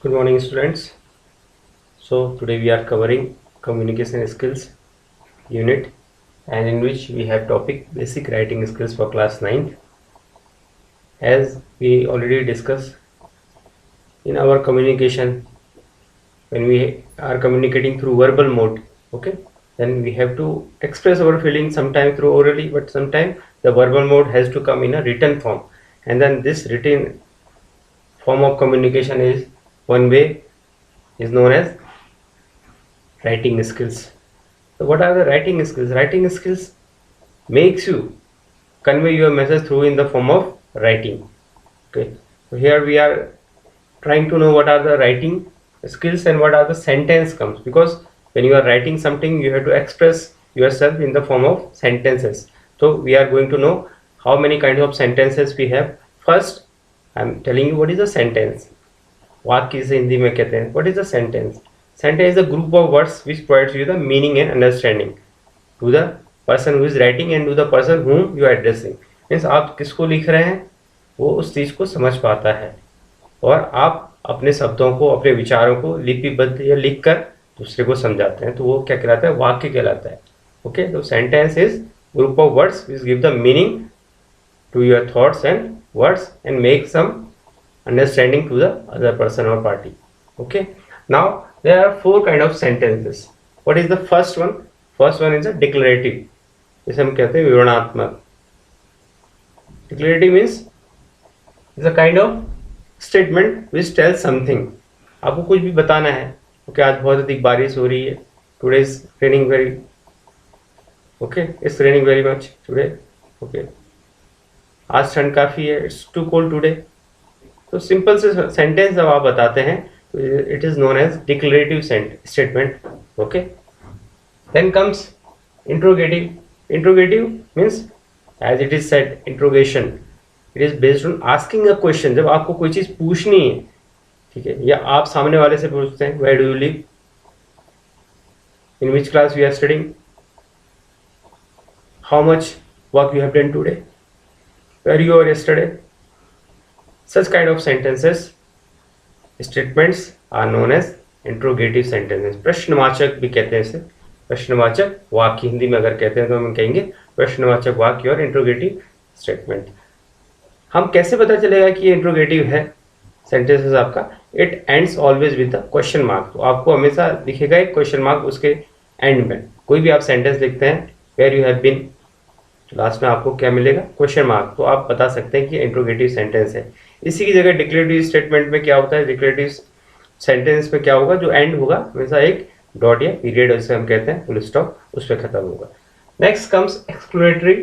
Good morning, students. So today we are covering communication skills unit, and in which we have topic basic writing skills for class 9th. As we already discussed in our communication, when we are communicating through verbal mode, okay, then we have to express our feelings sometime through orally, but sometime the verbal mode has to come in a written form, and then this written form of communication is one way is known as writing skills. So what are the writing skills? Writing skills makes you convey your message through in the form of writing. Okay, so here we are trying to know what are the writing skills and what are the sentence comes, because when you are writing something you have to express yourself in the form of sentences. So we are going to know how many kinds of sentences we have. First, I am telling you what is a sentence. वाक्य इसे हिंदी में कहते हैं. What is a sentence? Sentence is a group of words which provides you the meaning and understanding to the person who is writing and to the person whom you are addressing. Means आप किसको लिख रहे हैं वो उस चीज को समझ पाता है, और आप अपने शब्दों को, अपने विचारों को लिपिबद्ध या लिख कर दूसरे को समझाते हैं, तो वो क्या कहलाता है? वाक्य कहलाता है. ओके, तो sentence is group of words which give the meaning to your thoughts and words and make some understanding to the other person or party. Okay, now there are four kind of sentences. What is the first one? First one is a declarative, जिसे हम कहते हैं विवरणात्मक. Declarative means is a kind of statement which tells something. आपको कुछ भी बताना है. Okay, आज बहुत अधिक बारिश हो रही है. Today is raining very. Okay, it's raining very much today. Okay, आज ठंड काफ़ी है. It's too cold today. तो सिंपल से सेंटेंस जब आप बताते हैं तो it is known as declarative statement. Okay, then comes interrogative. Interrogative means as it is said interrogation, it is based on asking a question. जब आपको कोई चीज़ पूछनी है, ठीक है, या आप सामने वाले से पूछते हैं where do you live, in which class you are studying, how much work you have done today, where you were yesterday. Such kind of sentences, statements are known as interrogative sentences. प्रश्नवाचक भी कहते हैं इसे. प्रश्नवाचक वाक्य हिंदी में अगर कहते हैं तो हम कहेंगे प्रश्नवाचक वाक्य और इंट्रोगेटिव स्टेटमेंट. हम कैसे पता चलेगा कि ये इंट्रोगेटिव है सेंटेंसेस आपका? It ends always with the question mark. तो आपको हमेशा दिखेगा एक क्वेश्चन मार्क उसके एंड में. कोई भी आप सेंटेंस लिखते हैं where you have been, last में आपको क्या मिलेगा? Question mark. तो आप बता सकते हैं कि इंट्रोगेटिव सेंटेंस है. इसी की जगह डिक्लेरेटिव स्टेटमेंट में क्या होता है? डिक्लेरेटिव सेंटेंस में क्या होगा? जो एंड होगा हमेशा एक डॉट या पीरियड, जिसे हम कहते हैं फुल स्टॉप, उस पर खत्म होगा. Next comes explanatory.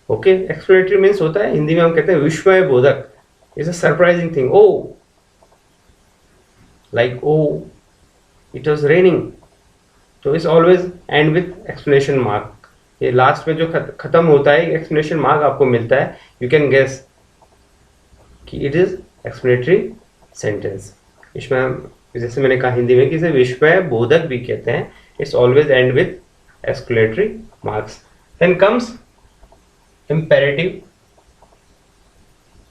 Okay, explanatory means होता है हिंदी में हम कहते हैं विस्मय बोधक. Is a surprising thing. Oh like oh it was raining. तो is always end with explanation mark. ये लास्ट में जो खत्म होता है एक्सप्लेनेशन मार्क आपको मिलता है. यू कैन गेस कि इट इज एक्सप्लेनेटरी सेंटेंस. इसमें हम, जैसे मैंने कहा हिंदी में कि इसे विस्मय बोधक भी कहते हैं. It's always end with exclamatory marks. Then comes imperative.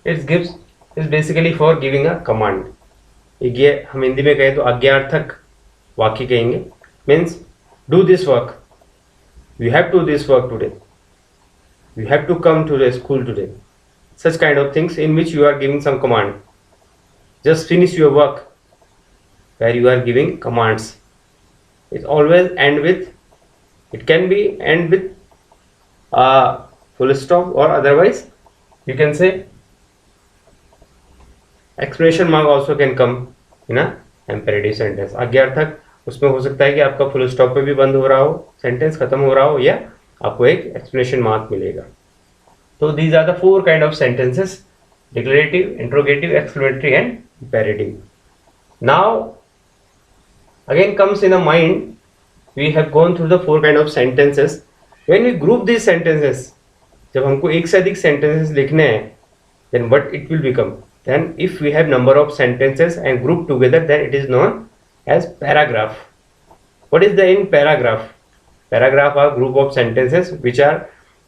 It's gives is basically for giving a command. ये हम हिंदी में कहें तो आज्ञार्थक वाक्य कहेंगे. Means do this work, you have to do this work today, you have to come to the school today. Such kind of things in which you are giving some command. Just finish your work, where you are giving commands. It always end with, it can be end with a full stop, or otherwise you can say exclamation mark also can come in a imperative sentence. आज्ञार्थक उसमें हो सकता है कि आपका full stop पे भी बंद हो रहा हो, सेंटेंस खत्म हो रहा हो, या आपको एक एक्सप्लेनेशन मार्क मिलेगा. तो these are the four kind of sentences: declarative, interrogative, exclamatory and imperative. Now again comes in a mind, we have gone through the four kind of sentences. When we group these sentences, जब हमको एक से अधिक sentences लिखने हैं, then what it will become? Then if we have number of sentences and group together, then it is known as paragraph. What is the in paragraph? Paragraph are group of sentences which are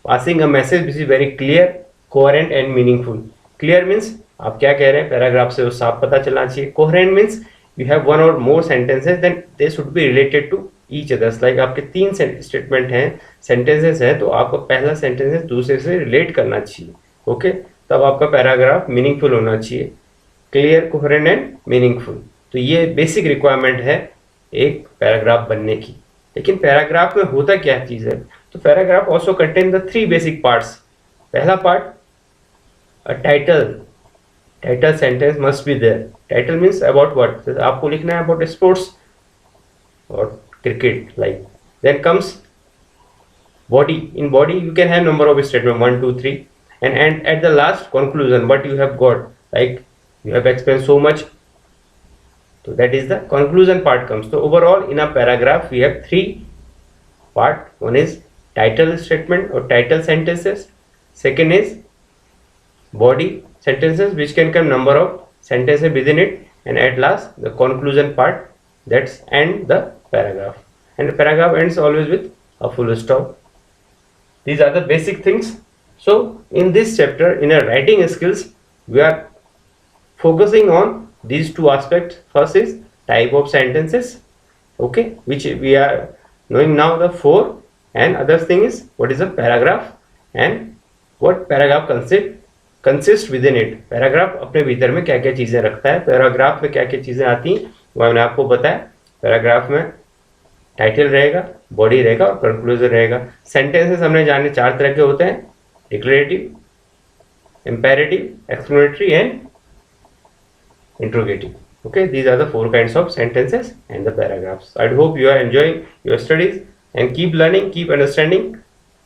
passing a message which is very clear, coherent and meaningful. Clear means आप क्या कह रहे हैं, paragraph से वो साफ पता चलना चाहिए. Coherent means you have one or more sentences, then they should be related to each others. Like आपके 3 स्टेटमेंट हैं, सेंटेंसेस हैं, तो आपका पहला सेंटेंस दूसरे से रिलेट करना चाहिए. ओके, तब आपका पैराग्राफ मीनिंगफुल होना चाहिए, क्लियर, कोहेरेंट एंड मीनिंगफुल. तो ये बेसिक रिक्वायरमेंट है एक पैराग्राफ बनने की. लेकिन पैराग्राफ में होता क्या चीज़ है? तो paragraph also contain the 3 basic parts. पहला part, a title sentence must be there. Title means about what, आपको लिखना है अबाउट स्पोर्ट्स और cricket, like. Then comes body. In body you can have number of statement 1 2 3, and at the last conclusion what you have got, like you have explained so much, so that is the conclusion part comes. So overall in a paragraph we have 3 part. One is title statement or title sentences, second is body sentences which can come number of sentences within it, and at last the conclusion part, that's end the paragraph. And the paragraph ends always with a full stop. These are the basic things. So in this chapter, in our writing skills, we are focusing on these 2 aspects. First is type of sentences, okay, which we are knowing now the 4, and other thing is what is a paragraph and what paragraph consist within it. Paragraph अपने भीतर में क्या क्या चीज़ें रखता है, paragraph में क्या क्या चीज़ें आती हैं वो मैंने आपको बताया. पैराग्राफ में टाइटल रहेगा, बॉडी रहेगा और कंक्लूजन रहेगा. सेंटेंसेस हमने जाने 4 तरह के होते हैं, declarative, imperative, explanatory and interrogative. Okay, these are the 4 kinds of sentences and the paragraphs. I hope you are enjoying your studies, and keep learning, keep understanding,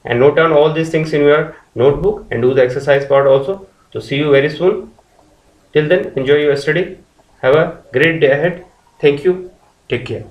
and note down all these things in your notebook and do the exercise part also. So see you very soon. Till then, enjoy your study. Have a great day ahead. Thank you. Take care.